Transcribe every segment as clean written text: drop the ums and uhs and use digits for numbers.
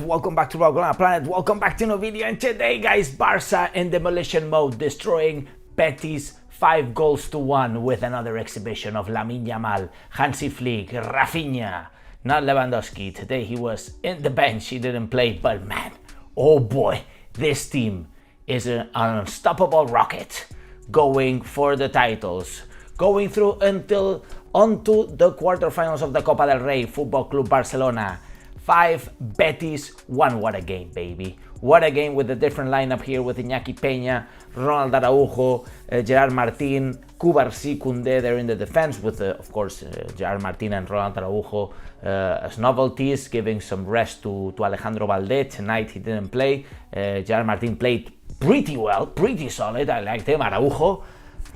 Welcome back to Barcelona Planet. Welcome back to no video. And today, guys, Barça in demolition mode, destroying Betis 5-1 with another exhibition of Lamine Yamal, Hansi Flick, Raphinha, not Lewandowski. Today he was in the bench. He didn't play, but man, oh boy, this team is an unstoppable rocket, going for the titles, going through onto the quarterfinals of the Copa del Rey. Football Club Barcelona 5, Betis 1. What a game, baby. What a game with a different lineup here with Iñaki Peña, Ronald Araujo, Gerard Martin, Cubarsí, Kounde there in the defense with, of course, Gerard Martin and Ronald Araujo as novelties, giving some rest to Alejandro Valdez. Tonight he didn't play. Gerard Martin played pretty well, pretty solid. I liked him. Araujo,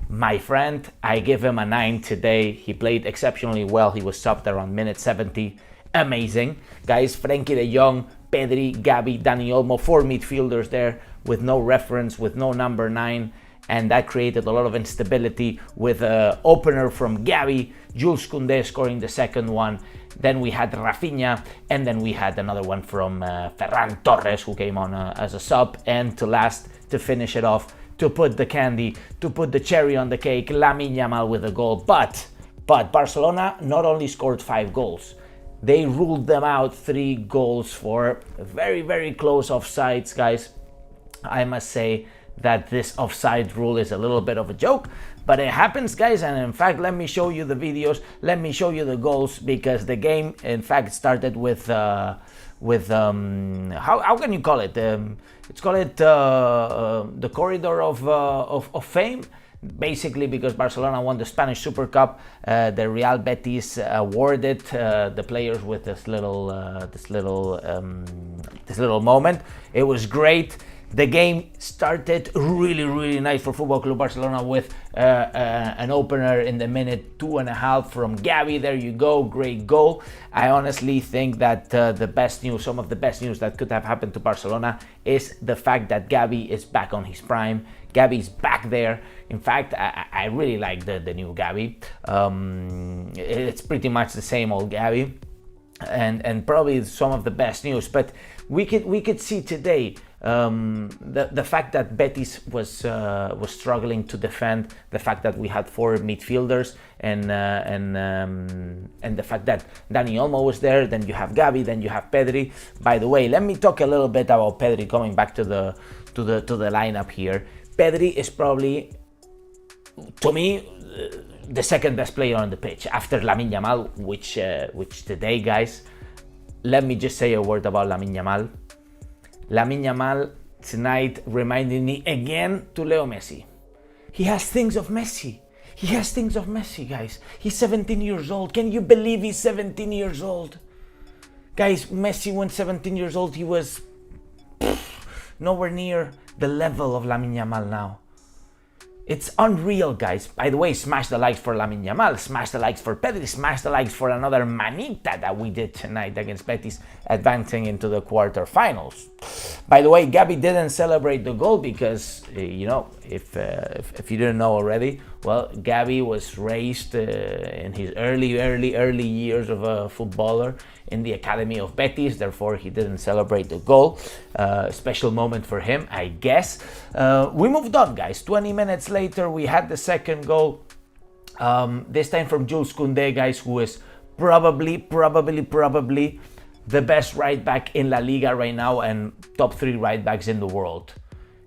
my friend, I give him a 9 today. He played exceptionally well. He was subbed around minute 70. Amazing. Guys, Frenkie de Jong, Pedri, Gavi, Dani Olmo, 4 midfielders there with no reference, with no number 9. And that created a lot of instability with an opener from Gavi, Jules Kounde scoring the second one. Then we had Raphinha, and then we had another one from Ferran Torres, who came on as a sub. And to finish it off, to put the candy, to put the cherry on the cake, Lamine Yamal with a goal. But Barcelona not only scored 5 goals, they ruled them out 3 goals for very, very close offsides, guys. I must say that this offside rule is a little bit of a joke, but it happens, guys. And in fact, let me show you the videos, let me show you the goals, because the game, in fact, started with how can you call it? Let's call it the corridor of fame. Basically, because Barcelona won the Spanish Super Cup, the Real Betis awarded the players with this little moment. It was great. The game started really nice for Football Club Barcelona with an opener in the minute 2.5 from Gavi. There you go, great goal. I honestly think that some of the best news that could have happened to Barcelona is the fact that Gavi is back on his prime. Gavi's back there. In fact, I really like the new Gavi. It's pretty much the same old Gavi, and probably some of the best news. But we could see today the fact that Betis was struggling to defend, the fact that we had 4 midfielders, and the fact that Dani Olmo was there. Then you have Gavi, then you have Pedri. By the way, let me talk a little bit about Pedri. Coming back to the lineup here, Pedri is probably, to me, the second best player on the pitch after Lamine Yamal, which today, guys, let me just say a word about Lamine Yamal. Lamine Yamal tonight reminded me again to Leo Messi. He has things of Messi. He has things of Messi, guys. He's 17 years old. Can you believe he's 17 years old? Guys, Messi, when 17 years old, he was nowhere near the level of Lamine Yamal now. It's unreal, guys. By the way, smash the likes for Lamine Yamal, smash the likes for Pedri, smash the likes for another manita that we did tonight against Betis, advancing into the quarterfinals. By the way, Gavi didn't celebrate the goal because, if you didn't know already, well, Gavi was raised in his early years of a footballer in the academy of Betis. Therefore, he didn't celebrate the goal. Special moment for him, I guess. We moved on, guys. 20 minutes later, we had the second goal. This time from Jules Kounde, guys, who is probably the best right back in La Liga right now and top 3 right backs in the world.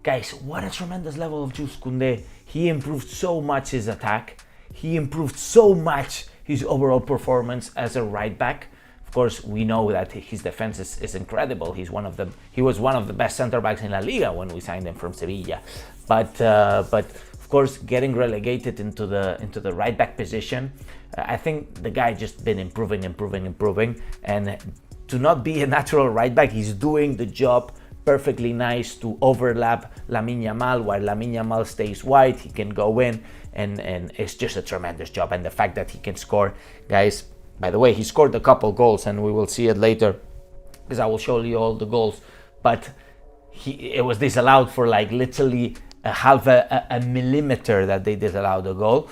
Guys, what a tremendous level of Jules Kounde. He improved so much his attack. He improved so much his overall performance as a right back. Of course, we know that his defense is incredible. He was one of the best center backs in La Liga when we signed him from Sevilla. But of course, getting relegated into the right back position, I think the guy just been improving, and to not be a natural right back, he's doing the job perfectly nice to overlap Lamine Yamal. While Lamine Yamal stays wide, he can go in, and it's just a tremendous job. And the fact that he can score, guys. By the way, he scored a couple goals, and we will see it later because I will show you all the goals. But it was disallowed for like literally a millimeter that they disallowed the goal.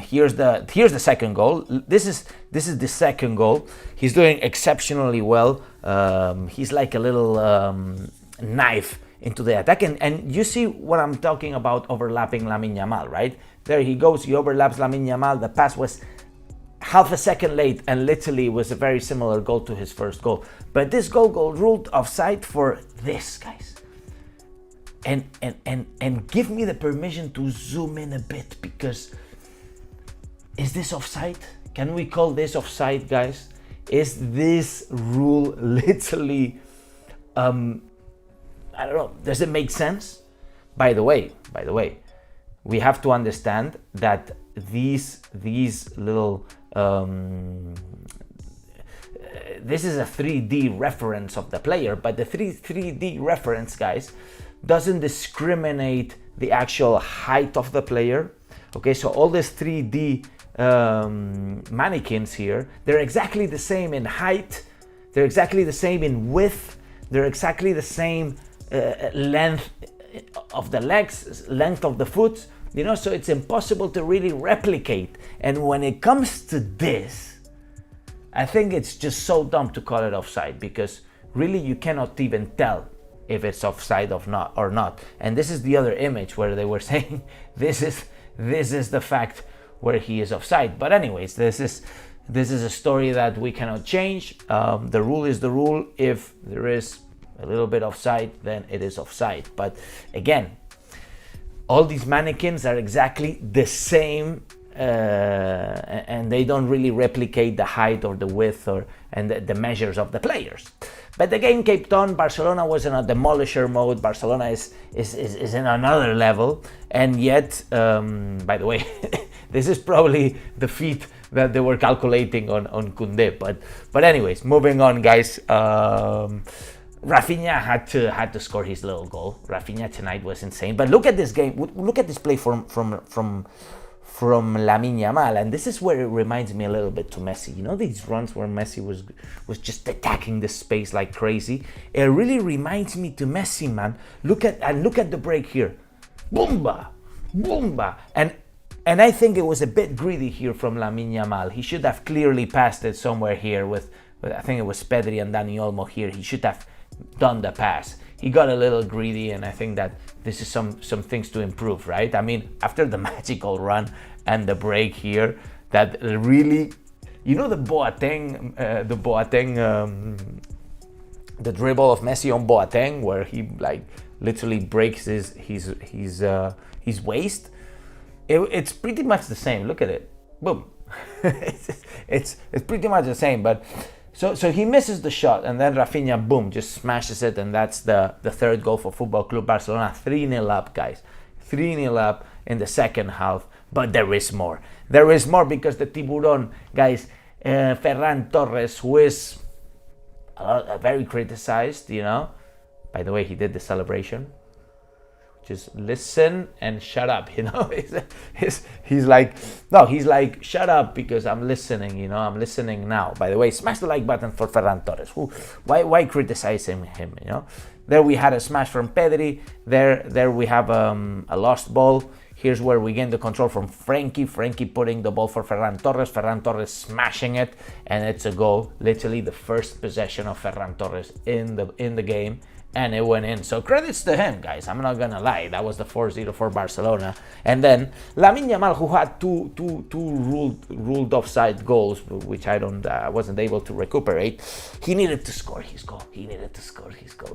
Here's the second goal. This is the second goal. He's doing exceptionally well. He's like a little knife into the attack, and you see what I'm talking about, overlapping Lamine Yamal, right? There he goes, he overlaps Lamine Yamal. The pass was half a second late, and literally was a very similar goal to his first goal. But this goal ruled offside for this, guys. And give me the permission to zoom in a bit, because is this offside? Can we call this offside, guys? Is this rule literally, I don't know, does it make sense? By the way, we have to understand that these little, this is a 3D reference of the player, but the 3D reference, guys, doesn't discriminate the actual height of the player. Okay, so all these 3D mannequins here, they're exactly the same in height, they're exactly the same in width, they're exactly the same length of the legs, length of the foot, you know, so it's impossible to really replicate. And when it comes to this, I think it's just so dumb to call it offside, because really you cannot even tell if it's offside or not. And this is the other image where they were saying this is the fact where he is offside. But anyways, this is a story that we cannot change. The rule is the rule. If there is a little bit offside, then it is offside. But again, all these mannequins are exactly the same, and they don't really replicate the height or the width and the measures of the players. But the game kept on. Barcelona was in a demolisher mode. Barcelona is in another level. And yet, by the way, this is probably the feat that they were calculating on Kounde. But anyways, moving on, guys. Raphinha had to score his little goal. Raphinha tonight was insane. But look at this game. Look at this play from Lamine Yamal, and this is where it reminds me a little bit to Messi. You know, these runs where Messi was just attacking the space like crazy. It really reminds me to Messi, man. Look at the break here, boomba, and I think it was a bit greedy here from Lamine Yamal. He should have clearly passed it somewhere here with I think it was Pedri and Dani Olmo here. He should have done the pass. He got a little greedy, and I think that this is some things to improve, right? I mean, after the magical run and the break here, that really, you know, the dribble of Messi on Boateng, where he like literally breaks his waist. It's pretty much the same. Look at it, boom. it's pretty much the same, but. So he misses the shot, and then Raphinha, boom, just smashes it, and that's the third goal for Football Club Barcelona. 3-0 up, guys. 3-0 up in the second half, but there is more. There is more, because the Tiburon, guys, Ferran Torres, who is very criticized, you know. By the way, he did the celebration. Just listen and shut up, you know. He's like, shut up because I'm listening, you know. I'm listening now. By the way, smash the like button for Ferran Torres. Why criticize him, you know? There we had a smash from Pedri. There we have a lost ball. Here's where we gain the control from Frankie. Frankie putting the ball for Ferran Torres. Ferran Torres smashing it, and it's a goal. Literally the first possession of Ferran Torres in the game. And it went in. So credits to him, guys. I'm not gonna lie. That was the 4-0 for Barcelona. And then Lamine Yamal, who had two ruled offside goals, which I wasn't able to recuperate. He needed to score his goal.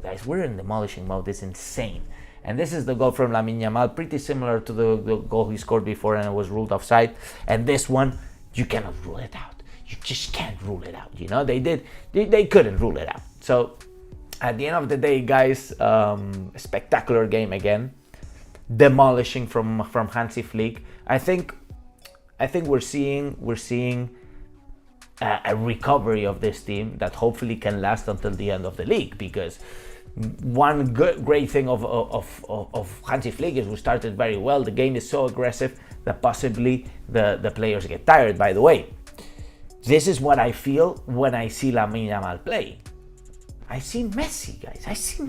Guys, we're in demolishing mode. It's insane. And this is the goal from Lamine Yamal, pretty similar to the goal he scored before, and it was ruled offside. And this one, you cannot rule it out. You just can't rule it out. You know, they couldn't rule it out. So. At the end of the day, guys, a spectacular game again, demolishing from Hansi Flick. I think we're seeing a recovery of this team that hopefully can last until the end of the league. Because one great thing of Hansi Flick is we started very well. The game is so aggressive that possibly the players get tired. By the way, this is what I feel when I see Lamine Yamal play. I see Messi, guys. I see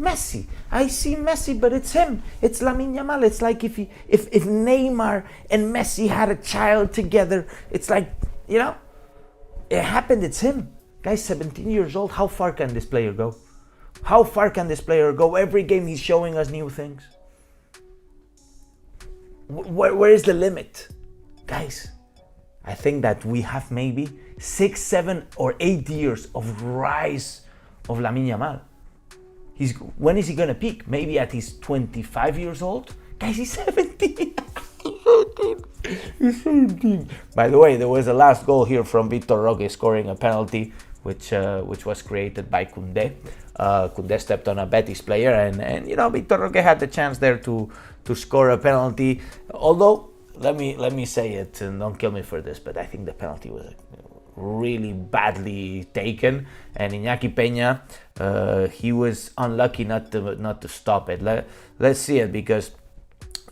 Messi, but it's him. It's Lamine Yamal. It's like if Neymar and Messi had a child together. It's like, it happened. It's him. Guys, 17 years old. How far can this player go? How far can this player go? Every game he's showing us new things. Where is the limit? Guys, I think that we have maybe 6, 7, or 8 years of rise of Lamine Yamal. When is he gonna peak? Maybe at his 25 years old? Guys, he's 17. He's 17. By the way, there was a last goal here from Vitor Roque scoring a penalty, which was created by Kounde. Kounde stepped on a Betis player, and Vitor Roque had the chance there to score a penalty. Although, let me say it, and don't kill me for this, but I think the penalty was really badly taken, and Iñaki Peña, he was unlucky not to stop it. Let's see it, because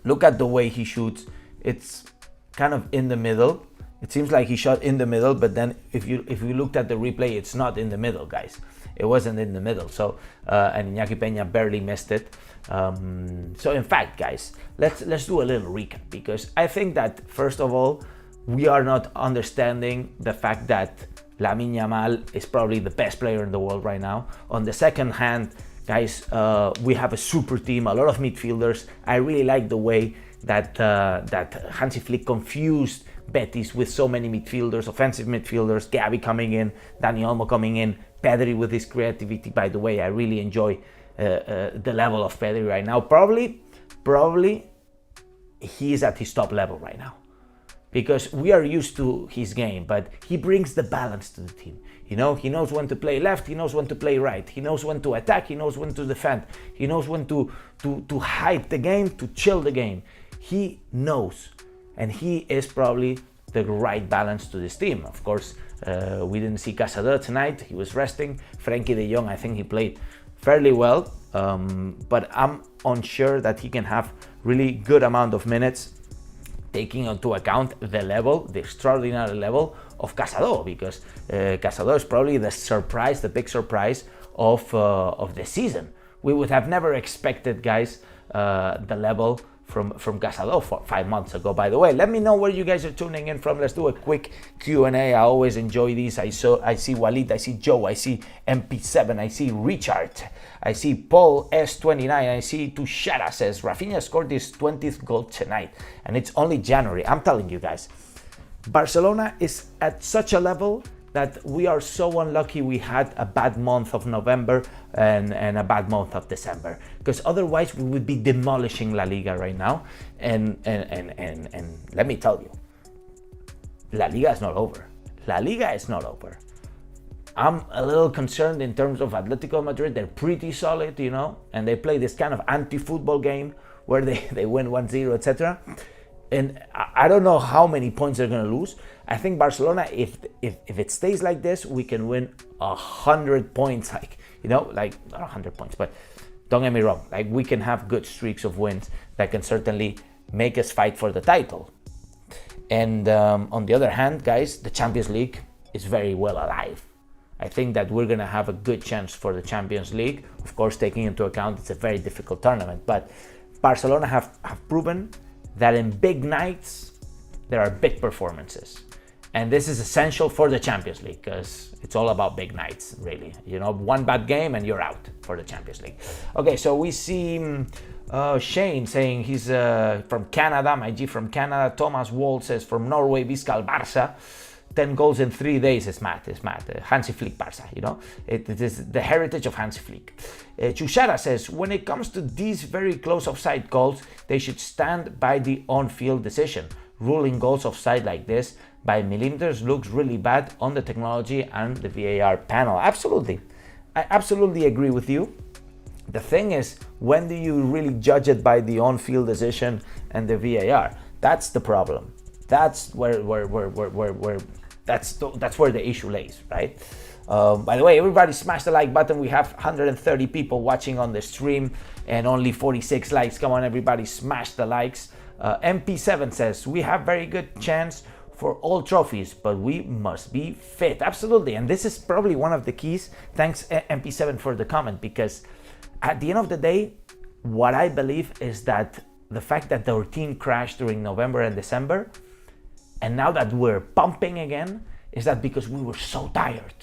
look at the way he shoots. It's kind of in the middle. It seems like he shot in the middle, but then if you looked at the replay, it's not in the middle, guys. It wasn't in the middle. So and Iñaki Peña barely missed it. So in fact, guys, let's do a little recap, because I think that first of all, we are not understanding the fact that Lamine Yamal is probably the best player in the world right now. On the second hand, guys, we have a super team, a lot of midfielders. I really like the way that Hansi Flick confused Betis with so many midfielders, offensive midfielders, Gavi coming in, Dani Olmo coming in, Pedri with his creativity. By the way, I really enjoy the level of Pedri right now. Probably he is at his top level right now, because we are used to his game, but he brings the balance to the team. He knows when to play left, he knows when to play right, he knows when to attack, he knows when to defend, he knows when to hype the game, to chill the game. He knows, and he is probably the right balance to this team. Of course, we didn't see Casador tonight, he was resting. Frenkie de Jong, I think he played fairly well, but I'm unsure that he can have really good amount of minutes, taking into account the extraordinary level of Casador, because Casador is probably the big surprise of the season. We would have never expected, guys, the level from Casador 5 months ago. By the way, let me know where you guys are tuning in from. Let's do a quick Q&A. I always enjoy these. I see Walid, I see Joe, I see MP7, I see Richard, I see Paul S29, I see Tushara says Raphinha scored his 20th goal tonight, and it's only January. I'm telling you guys, Barcelona is at such a level that we are so unlucky we had a bad month of November and a bad month of December, because otherwise we would be demolishing La Liga right now. And let me tell you, La Liga is not over. La Liga is not over. I'm a little concerned in terms of Atletico Madrid. They're pretty solid, and they play this kind of anti-football game where they win 1-0, etc. And I don't know how many points they're going to lose. I think Barcelona, if it stays like this, we can win 100 points, like not 100 points, but don't get me wrong, like we can have good streaks of wins that can certainly make us fight for the title. And on the other hand, guys, the Champions League is very well alive. I think that we're going to have a good chance for the Champions League, of course, taking into account it's a very difficult tournament. But Barcelona have proven that in big nights, there are big performances. And this is essential for the Champions League, because it's all about big nights, really. One bad game and you're out for the Champions League. Okay, so we see Shane saying he's from Canada, my G from Canada. Thomas Wall says from Norway, Viscal Barça. 10 goals in 3 days is mad. Hansi Flick Barça, It is the heritage of Hansi Flick. Chushara says, when it comes to these very close offside goals, they should stand by the on-field decision. Ruling goals offside like this by millimeters looks really bad on the technology and the VAR panel. Absolutely. I absolutely agree with you. The thing is, when do you really judge it by the on-field decision and the VAR? That's the problem. That's where that's where the issue lays, right? By the way, everybody smash the like button. We have 130 people watching on the stream and only 46 likes. Come on, everybody, smash the likes. MP7 says we have very good chance for all trophies, but we must be fit. Absolutely. And this is probably one of the keys. Thanks, MP7, for the comment, because at the end of the day, what I believe is that the fact that our team crashed during November and December, and now that we're pumping again, is that because we were so tired.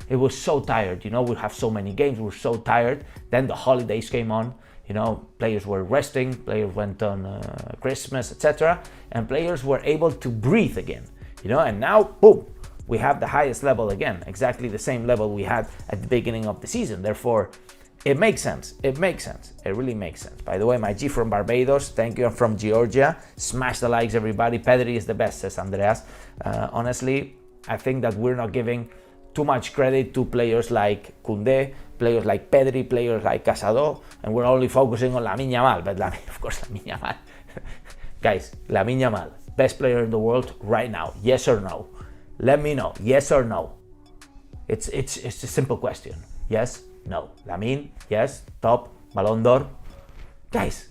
It was so tired, you know, we have so many games, we were so tired. Then the holidays came on, you know, players were resting, players went on Christmas, etc. And players were able to breathe again, you know, and now, boom, we have the highest level again, exactly the same level we had at the beginning of the season. Therefore, it makes sense. It makes sense. It really makes sense. By the way, my G from Barbados, thank you. I'm from Georgia. Smash the likes, everybody. Pedri is the best, says Andreas. Honestly, I think that we're not giving too much credit to players like Kounde, players like Pedri, players like Casado, and we're only focusing on Lamine Yamal. But of course, Lamine Yamal. Guys, Lamine Yamal, best player in the world right now. Yes or no? Let me know. Yes or no? It's a simple question. Yes. No. Lamine, yes, top, Ballon d'Or. Guys,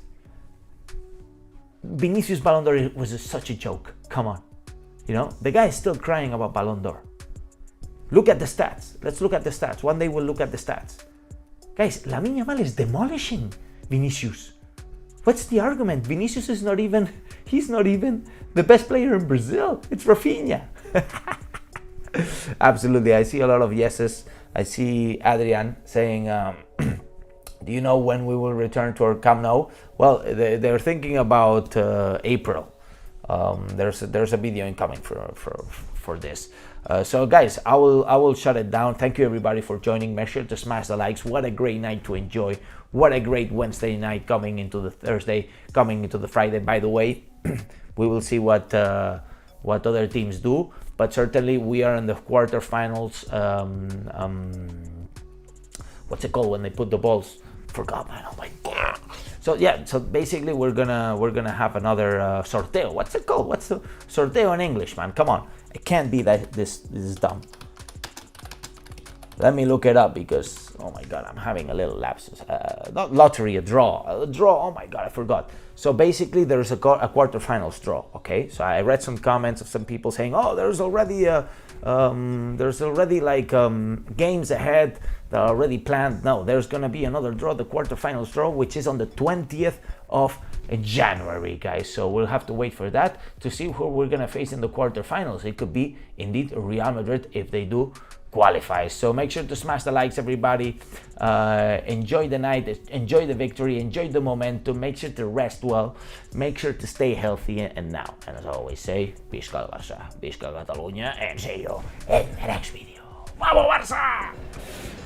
Vinicius Ballon d'Or was such a joke. Come on. You know, the guy is still crying about Ballon d'Or. Look at the stats. Let's look at the stats. One day we'll look at the stats. Guys, Lamine Yamal is demolishing Vinicius. What's the argument? Vinicius is not even, he's not even the best player in Brazil. It's Raphinha. Absolutely. I see a lot of yeses. I see Adrian saying, do you know when we will return to our Camp Nou? Well, they're thinking about April. There's a video incoming for this. So guys, I will shut it down. Thank you everybody for joining. Make sure to smash the likes. What a great night to enjoy. What a great Wednesday night coming into the Thursday, coming into the Friday. By the way, we will see what other teams do. But certainly we are in the quarterfinals. What's it called when they put the balls? Forgot, man. Oh my god. So yeah. So basically, we're gonna have another sorteo. What's it called? What's the sorteo in English, man? Come on. It can't be that this is dumb. Let me look it up because oh my god, I'm having a little lapsus. Not lottery, a draw. Oh my god, I forgot. So basically, there's a quarterfinals draw. Okay, so I read some comments of some people saying, "Oh, there's already games ahead that are already planned." No, there's gonna be another draw, the quarterfinals draw, which is on the 20th of January, guys. So we'll have to wait for that to see who we're gonna face in the quarterfinals. It could be indeed Real Madrid if they do qualify. So make sure to smash the likes, everybody. Enjoy the night, enjoy the victory, enjoy the momentum. Make sure to rest well, make sure to stay healthy. And now, and as I always say, Visca el Barça, Visca Catalunya, and see you in the next video. Vamos Barça!